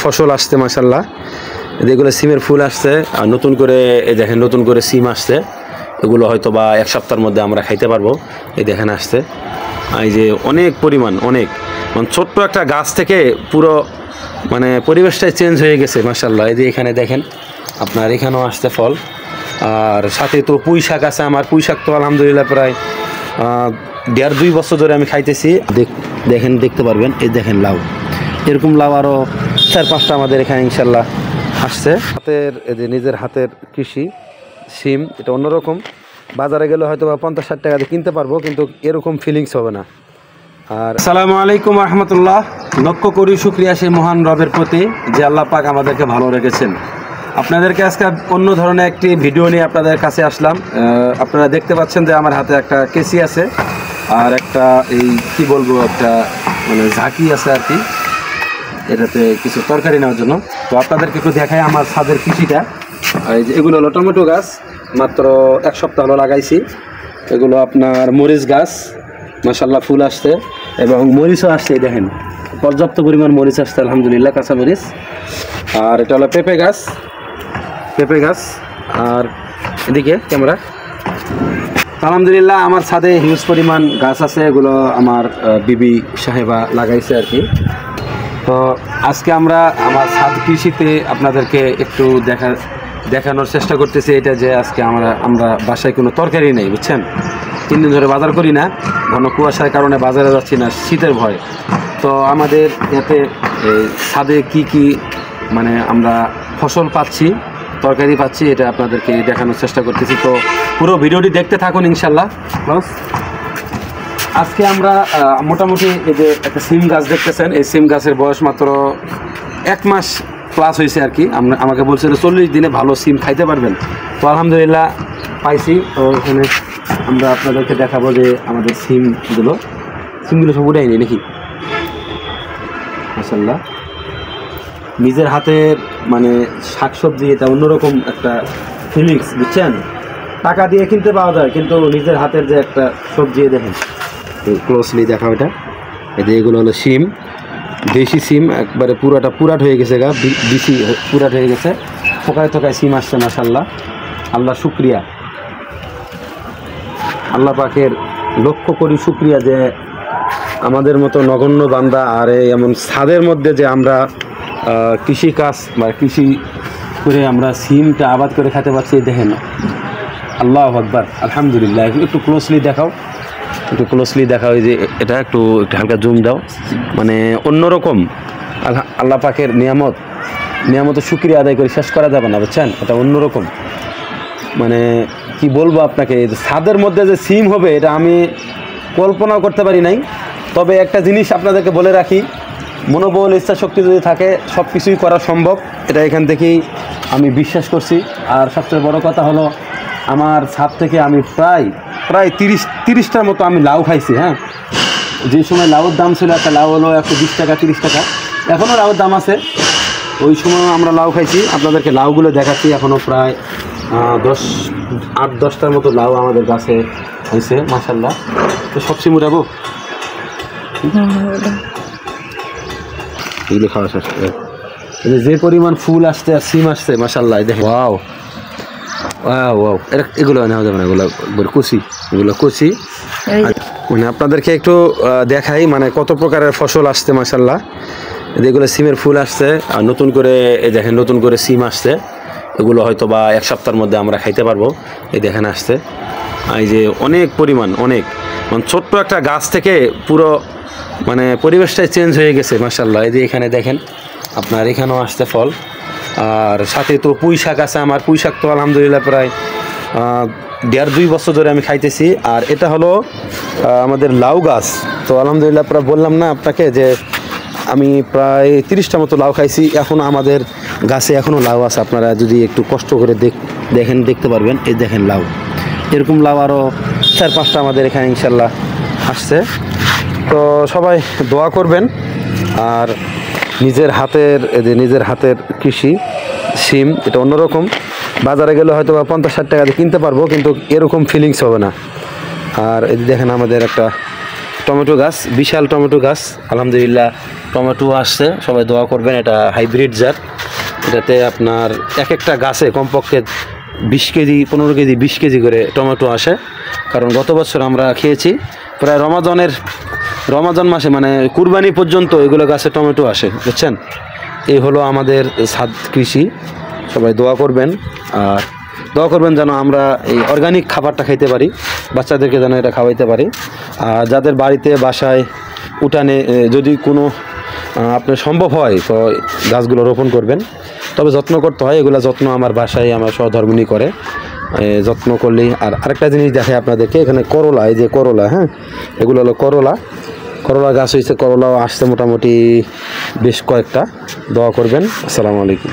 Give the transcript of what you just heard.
ফসল আসছে মাশাআল্লাহ। এগুলো সিমের ফুল আসছে আর নতুন করে এই দেখেন নতুন করে সিম আসছে। এগুলো হয়তো বা এক সপ্তাহের মধ্যে আমরা খাইতে পারবো। এই দেখেন আসছে, এই যে অনেক পরিমাণ, অনেক মানে ছোট্ট একটা গাছ থেকে পুরো মানে পরিবেশটাই চেঞ্জ হয়ে গেছে মাশাআল্লাহ। এই যে এখানে দেখেন আপনার এখানেও আসছে ফল, আর সাথে তো পুঁই শাক আছে। আমার পুঁই শাক তো আলহামদুলিল্লাহ প্রায় 1.5-2 বছর ধরে আমি খাইতেছি। দেখেন দেখতে পারবেন, এই দেখেন লাউ, এরকম লাউ আরও 4-5টা আমাদের এখানে ইনশাল্লাহ আসছে। হাতের এই যে নিজের হাতের কৃষি সিম, এটা অন্যরকম। বাজারে গেলে হয়তো বা 50-60 টাকা দিয়ে কিনতে পারবো, কিন্তু এরকম ফিলিংস হবে না। আর আসসালামু আলাইকুম রহমতুল্লাহ। লক্ষ্য করি শুকরিয়া সেই মহান রবের প্রতি যে আল্লাহ পাক আমাদেরকে ভালো রেখেছেন। আপনাদেরকে আজকে অন্য ধরনের একটি ভিডিও নিয়ে আপনাদের কাছে আসলাম। আপনারা দেখতে পাচ্ছেন যে আমার হাতে একটা কেসি আছে আর একটা এই কি বলবো একটা মানে ঝাঁকি আছে আর কি, এটাতে কিছু তরকারি নেওয়ার জন্য। তো আপনাদেরকে একটু দেখাই আমার ছাদের কৃষিটা। এই যে এগুলো হলো টমেটো গাছ, মাত্র 1 সপ্তাহ হলো লাগাইছি। এগুলো আপনার মরিচ গাছ, মাশাআল্লাহ ফুল আসছে এবং মরিচও আসছে। দেখেন পর্যাপ্ত পরিমাণ মরিচ আসছে আলহামদুলিল্লাহ, কাঁচা মরিচ। আর এটা হলো পেঁপে গাছ, পেঁপে গাছ। আর এদিকে ক্যামেরা, আলহামদুলিল্লাহ আমার ছাদে হিউজ পরিমাণ গাছ আছে। এগুলো আমার বিবি সাহেবা লাগাইছে আর কি। তো আজকে আমরা আমার ছাদ কৃষিতে আপনাদেরকে একটু দেখানোর চেষ্টা করতেছি। এটা যে আজকে আমরা বাসায় কোনো তরকারি নেই, বুঝছেন। 3 দিন ধরে বাজার করি না, ঘন কুয়াশার কারণে বাজারে যাচ্ছি না, শীতের ভয়। তো আমাদের এতে ছাদে কি মানে আমরা ফসল পাচ্ছি, তরকারি পাচ্ছি, এটা আপনাদেরকে দেখানোর চেষ্টা করতেছি। তো পুরো ভিডিওটি দেখতে থাকুন ইনশাল্লাহ। আজকে আমরা মোটামুটি এই যে একটা সিম গাছ দেখতেছেন, এই সিম গাছের বয়স মাত্র 1 মাস প্লাস হয়েছে আর কি। আমাকে বলছিল 40 দিনে ভালো সিম খাইতে পারবেন। তো আলহামদুলিল্লাহ পাইছি। তো এখানে আমরা আপনাদেরকে দেখাবো যে আমাদের সিমগুলো সব উঠাই নেই নাকি মাশাআল্লাহ। নিজের হাতের মানে শাকসবজি, এটা অন্যরকম একটা ফিলিংস, বুঝছেন। টাকা দিয়ে কিনতে পাওয়া যায়, কিন্তু নিজের হাতের যে একটা সবজি, দেখেন ক্লোজলি দেখা ওটা। এই যে এগুলো হলো সিম, দেশি সিম, একবারে পুরাট হয়ে গেছে গা, বিসি পুরাট হয়ে গেছে। থোকায় থোকায় সিম আসছে মাশাআল্লাহ। আল্লাহ শুক্রিয়া, আল্লাহ পাকের লক্ষ্য করি শুক্রিয়া যে আমাদের মতো নগণ্য বান্দা আর এমন ছাদের মধ্যে যে আমরা কৃষি কাজ বা কৃষি করে আমরা সিমটা আবাদ করে খেতে পারছি। দেখেন আল্লাহু আকবার, আলহামদুলিল্লাহ। একটু ক্লোজলি দেখাও, একটু ক্লোজলি দেখাও। এই যে এটা একটু হালকা জুম দাও, মানে অন্যরকম। আল্লাহ পাকের নিয়ামত শুকরিয়া আদায় করে শেষ করা যাবে না, বুঝছেন। এটা অন্যরকম, মানে কি বলবো আপনাকে। ছাদের মধ্যে যে সিম হবে এটা আমি কল্পনাও করতে পারি নাই। তবে একটা জিনিস আপনাদেরকে বলে রাখি, মনোবল ইচ্ছা শক্তি যদি থাকে সব কিছুই করা সম্ভব, এটা এখান থেকেই আমি বিশ্বাস করছি। আর সবচেয়ে বড় কথা হলো আমার ছাদ থেকে আমি প্রায় 30টার মতো আমি লাউ খাইছি। হ্যাঁ, যে সময় লাউর দাম ছিল, একটা লাউ হলো 120 টাকা 30 টাকা, এখনও লাউর দাম আছে। ওই সময় আমরা লাউ খাইছি। আপনাদেরকে লাউগুলো দেখাচ্ছি। এখনও প্রায় 8-10টার মতো লাউ আমাদের গাছে হয়েছে মাশাআল্লাহ। তো সব সিম উঠাবো, এগুলো খাওয়া শেষ। যে পরিমাণ ফুল আসছে আর সিম আসছে মাশাআল্লাহ। দেখো ওয়াও ওয়াও, এগুলো নেওয়া যাবে না, এগুলো কচি। মানে আপনাদেরকে একটু দেখাই মানে কত প্রকারের ফসল আসছে মাশাআল্লাহ। এগুলো সিমের ফুল আসছে আর নতুন করে এই দেখেন নতুন করে সিম আসছে। এগুলো হয়তো বা 1 সপ্তাহের মধ্যে আমরা খাইতে পারবো। এই দেখেন আসছে, এই যে অনেক পরিমাণ, অনেক মানে ছোট্ট একটা গাছ থেকে পুরো মানে পরিবেশটাই চেঞ্জ হয়ে গেছে মাশাআল্লাহ। এই যে এখানে দেখেন আপনার এখানেও আসছে ফল, আর সাথে তো পুঁই শাক আছে। আমার পুঁই শাক তো আলহামদুলিল্লাহ প্রায় 1.5-2 বছর ধরে আমি খাইতেছি। আর এটা হলো আমাদের লাউ গাছ। তো আলহামদুলিল্লাহ প্রায় বললাম না আপনাকে যে আমি প্রায় 30টা মতো লাউ খাইছি। এখনও আমাদের গাছে এখনও লাউ আছে। আপনারা যদি একটু কষ্ট করে দেখতে পারবেন। এই দেখেন লাউ, এরকম লাউ আরও 4-5টা আমাদের এখানে ইনশাল্লাহ আসছে। তো সবাই দোয়া করবেন। আর নিজের হাতের কৃষি সিম, এটা অন্যরকম। বাজারে গেলে হয়তো বা 50-60 টাকা দিয়ে কিনতে পারবো, কিন্তু এরকম ফিলিংস হবে না। আর এই দেখেন আমাদের একটা টমেটো গাছ, বিশাল টমেটো গাছ, আলহামদুলিল্লাহ টমেটো আসছে, সবাই দোয়া করবেন। এটা হাইব্রিড জাত, এটাতে আপনার এক একটা গাছে কমপক্ষে 20 কেজি 15 কেজি 20 কেজি করে টমেটো আসে। কারণ গত বছর আমরা খেয়েছি প্রায় রমাজান মাসে, মানে কুরবানি পর্যন্ত এগুলো গাছে টমেটো আসে, বুঝছেন। এই হলো আমাদের ছাদ কৃষি। সবাই দোয়া করবেন, আর দোয়া করবেন যেন আমরা এই অর্গানিক খাবারটা খাইতে পারি, বাচ্চাদেরকে যেন এটা খাওয়াইতে পারি। আর যাদের বাড়িতে বাসায় উঠানে যদি কোনো আপনার সম্ভব হয় তো গাছগুলো রোপণ করবেন, তবে যত্ন করতে হয়। এগুলো যত্ন আমার বাসায় আমার সহধর্মিণী করে, যত্ন করলেই। আর আরেকটা জিনিস দেখাই আপনাদেরকে, এখানে করলা, এই যে করলা, হ্যাঁ এগুলো হলো করলা গাছ হয়েছে, করলাও আসছে মোটামুটি বেশ কয়েকটা। দোয়া করবেন। আসসালামু আলাইকুম।